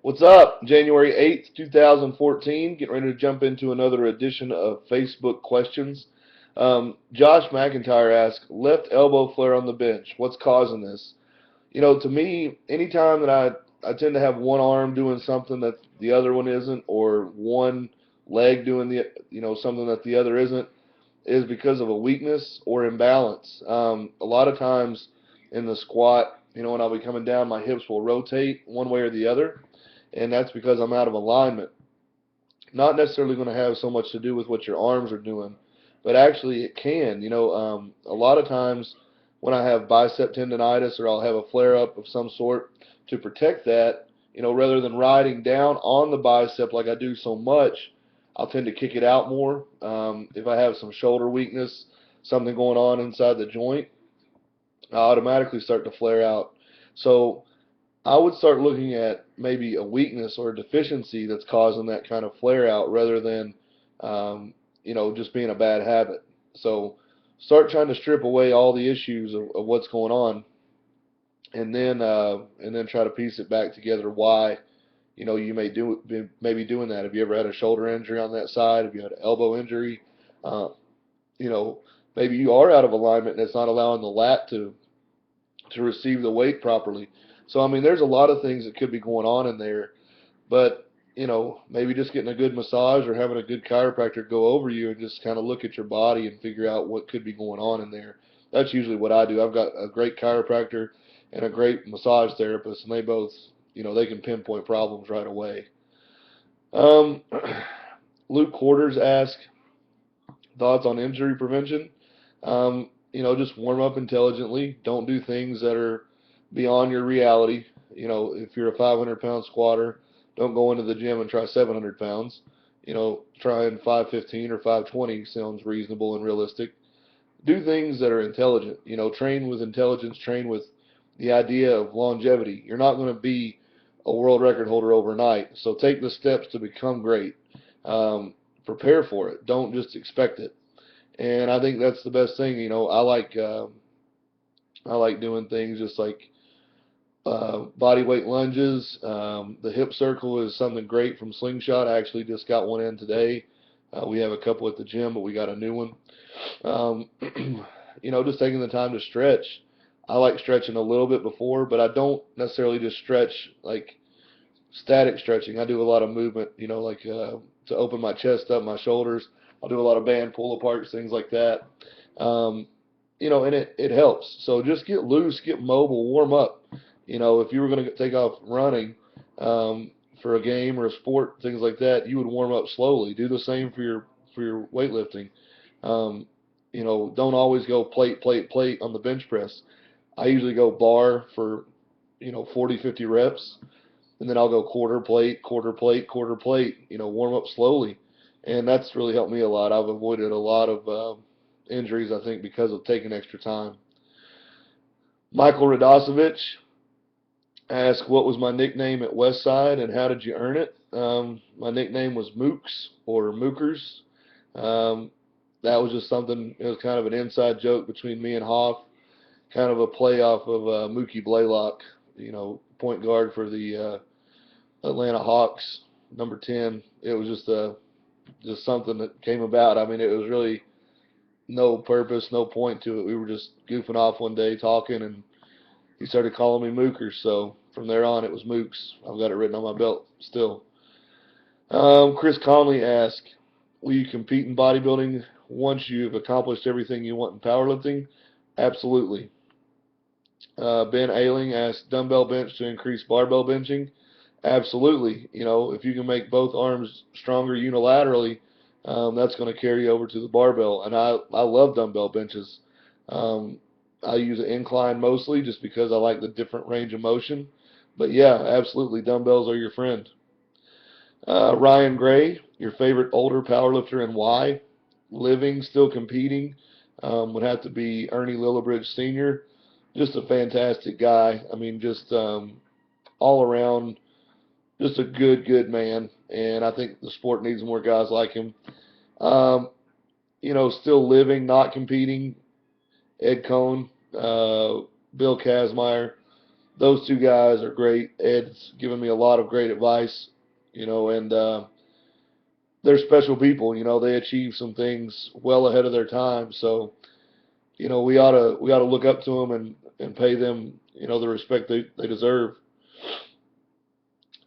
What's up? January 8th, 2014. Getting ready to jump into another edition of Facebook questions. Josh McIntyre asked, left elbow flare on the bench. What's causing this? To me, anytime that I tend to have one arm doing something that the other one isn't, or one leg doing something that the other isn't, is because of a weakness or imbalance. A lot of times in the squat, when I'll be coming down, my hips will rotate one way or the other, and that's because I'm out of alignment. Not necessarily going to have so much to do with what your arms are doing, but actually it can. A lot of times when I have bicep tendonitis or I'll have a flare up of some sort, to protect that, rather than riding down on the bicep like I do so much, I'll tend to kick it out more. If I have some shoulder weakness, something going on inside the joint, I automatically start to flare out. So I would start looking at maybe a weakness or a deficiency that's causing that kind of flare out rather than, just being a bad habit. So start trying to strip away all the issues of what's going on, and then try to piece it back together why, you may be doing that. Have you ever had a shoulder injury on that side? Have you had an elbow injury? Uh, you know, Maybe you are out of alignment and it's not allowing the lat to receive the weight properly. So I mean, there's a lot of things that could be going on in there, but maybe just getting a good massage or having a good chiropractor go over you and just kind of look at your body and figure out what could be going on in there. That's usually what I do. I've got a great chiropractor and a great massage therapist, and they both, they can pinpoint problems right away. Um, Luke Quarters asked thoughts on injury prevention. Just warm up intelligently. Don't do things that are beyond your reality. If you're a 500-pound squatter, don't go into the gym and try 700 pounds. Trying 515 or 520 sounds reasonable and realistic. Do things that are intelligent. Train with intelligence. Train with the idea of longevity. You're not going to be a world record holder overnight. So take the steps to become great. Prepare for it. Don't just expect it. And I think that's the best thing. I like doing things just like body weight lunges. The hip circle is something great from Slingshot. I actually just got one in today. We have a couple at the gym, but we got a new one. Um, just taking the time to stretch. I like stretching a little bit before, but I don't necessarily just stretch like static stretching. I do a lot of movement, to open my chest up, my shoulders. I'll do a lot of band pull aparts, things like that. Um, and it helps. So just get loose, get mobile, warm up. If you were going to take off running for a game or a sport, things like that, you would warm up slowly. Do the same for your weightlifting. Um, don't always go plate, plate, plate on the bench press. I usually go bar for 40, 50 reps, and then I'll go quarter plate, quarter plate, quarter plate. Warm up slowly, and that's really helped me a lot. I've avoided a lot of injuries, I think, because of taking extra time. Michael Radosevich asked, "What was my nickname at Westside, and how did you earn it?" My nickname was Mooks or Mookers. Um, that was just something. It was kind of an inside joke between me and Hoff, kind of a play off of Mookie Blaylock, point guard for the Atlanta Hawks, number 10. It was just something that came about. I mean, it was really no purpose, no point to it. We were just goofing off one day talking, and he started calling me Mookers. So from there on, it was Mooks. I've got it written on my belt still. Chris Conley asked, will you compete in bodybuilding once you've accomplished everything you want in powerlifting? Absolutely. Ben Ailing asked, dumbbell bench to increase barbell benching? Absolutely. If you can make both arms stronger unilaterally, that's going to carry over to the barbell. And I love dumbbell benches. Um, I use an incline mostly just because I like the different range of motion. But yeah, absolutely, dumbbells are your friend. Ryan Gray, your favorite older powerlifter and why? Living, still competing, would have to be Ernie Lillibridge Sr. Just a fantastic guy. I mean, just all around, just a good man. And I think the sport needs more guys like him. Um, still living, not competing. Ed Cohn, Bill Kazmaier. those two guys are great. Ed's given me a lot of great advice, and they're special people. They achieve some things well ahead of their time. So, we ought to look up to them and pay them, the respect they deserve.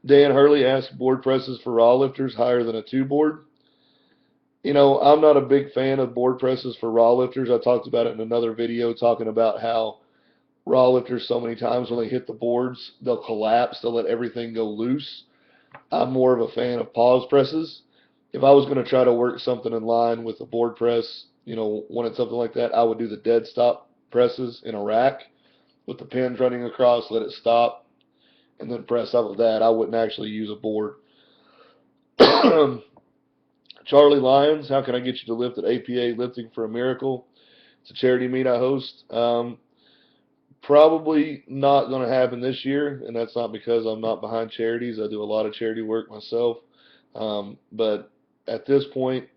Dan Hurley asked board presses for raw lifters higher than a two board. I'm not a big fan of board presses for raw lifters. I talked about it in another video talking about how raw lifters so many times when they hit the boards, they'll collapse, they'll let everything go loose. I'm more of a fan of pause presses. If I was going to try to work something in line with a board press, wanted something like that, I would do the dead stop presses in a rack with the pins running across, let it stop, and then press off of that. I wouldn't actually use a board. Charlie Lyons, how can I get you to lift at APA Lifting for a Miracle? It's a charity meet I host. Probably not going to happen this year, and that's not because I'm not behind charities. I do a lot of charity work myself. But at this point,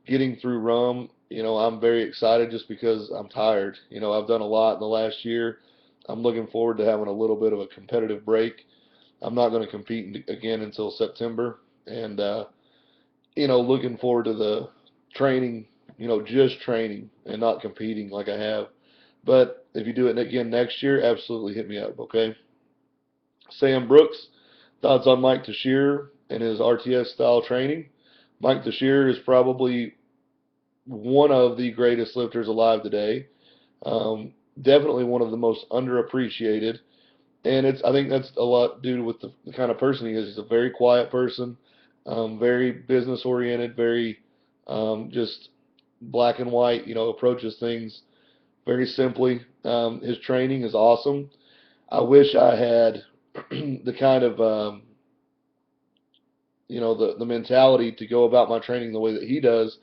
getting through Rum, I'm very excited just because I'm tired. I've done a lot in the last year. I'm looking forward to having a little bit of a competitive break. I'm not going to compete again until September, and looking forward to the training, just training and not competing like I have. But if you do it again next year, absolutely hit me up, okay? Sam Brooks, thoughts on Mike Teixeira and his RTS style training. Mike Teixeira is probably one of the greatest lifters alive today. Definitely one of the most underappreciated. And I think that's a lot due with the kind of person he is. He's a very quiet person, very business oriented, very just black and white, approaches things very simply. His training is awesome. I wish I had the kind of, the mentality to go about my training the way that he does,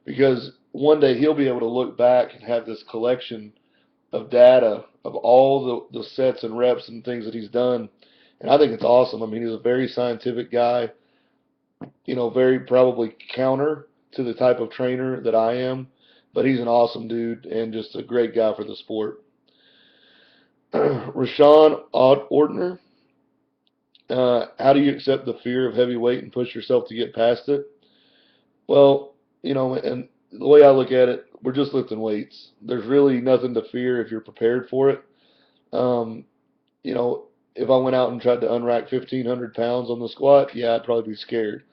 because one day he'll be able to look back and have this collection of data of all the sets and reps and things that he's done. And I think it's awesome. I mean, he's a very scientific guy, very probably counter to the type of trainer that I am, but he's an awesome dude and just a great guy for the sport. Rashawn Ortner, how do you accept the fear of heavy weight and push yourself to get past it? Well, and the way I look at it, we're just lifting weights. There's really nothing to fear if you're prepared for it. Um, if I went out and tried to unrack 1,500 pounds on the squat, yeah, I'd probably be scared.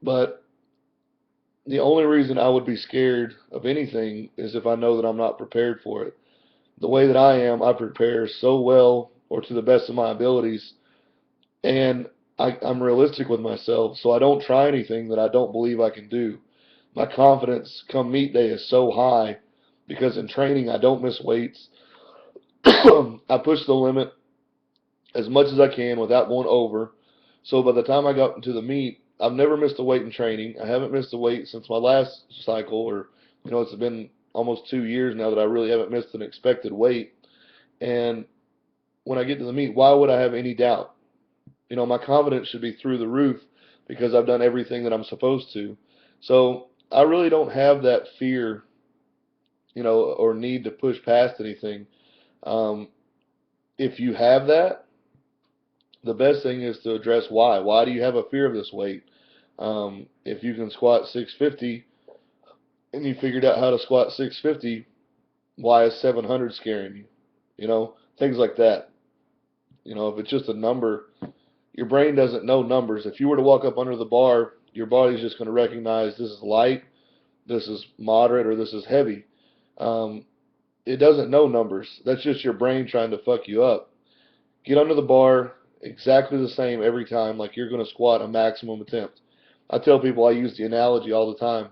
But the only reason I would be scared of anything is if I know that I'm not prepared for it. The way that I am, I prepare so well or to the best of my abilities, and I'm realistic with myself, so I don't try anything that I don't believe I can do. My confidence come meet day is so high because in training I don't miss weights. I push the limit as much as I can without going over. So by the time I got into the meet, I've never missed a weight in training. I haven't missed a weight since my last cycle, or it's been almost 2 years now that I really haven't missed an expected weight. And when I get to the meet, why would I have any doubt? My confidence should be through the roof because I've done everything that I'm supposed to. So I really don't have that fear, or need to push past anything. If you have that, the best thing is to address why. Why do you have a fear of this weight? If you can squat 650 and you figured out how to squat 650, why is 700 scaring you? Things like that. If it's just a number, your brain doesn't know numbers. If you were to walk up under the bar, your body's just going to recognize this is light, this is moderate, or this is heavy. It doesn't know numbers. That's just your brain trying to fuck you up. Get under the bar exactly the same every time, like you're going to squat a maximum attempt. I tell people, I use the analogy all the time.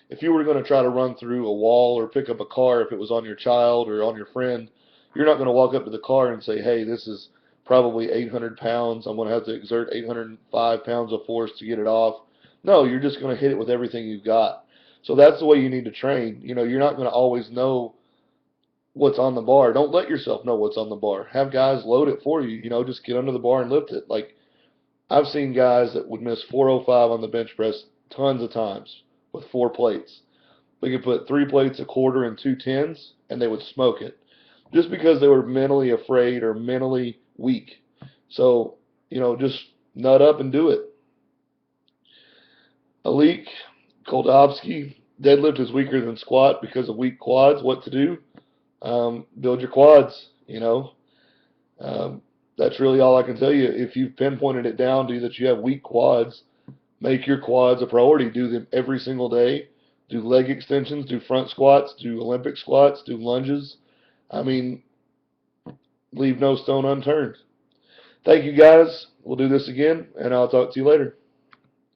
If you were going to try to run through a wall or pick up a car, if it was on your child or on your friend, you're not going to walk up to the car and say, hey, this is probably 800 pounds. I'm going to have to exert 805 pounds of force to get it off. No, you're just going to hit it with everything you've got. So that's the way you need to train. You're not going to always know what's on the bar. Don't let yourself know what's on the bar. Have guys load it for you. Just get under the bar and lift it. Like, I've seen guys that would miss 405 on the bench press tons of times with 4 plates. We could put 3 plates, a quarter, and 2 tens, and they would smoke it. Just because they were mentally afraid or mentally weak. So, just nut up and do it. Alik Koldovsky, deadlift is weaker than squat because of weak quads. What to do? Build your quads, Um, that's really all I can tell you. If you've pinpointed it down to that you have weak quads, make your quads a priority. Do them every single day. Do leg extensions, do front squats, do Olympic squats, do lunges. I mean, leave no stone unturned. Thank you guys. We'll do this again, and I'll talk to you later.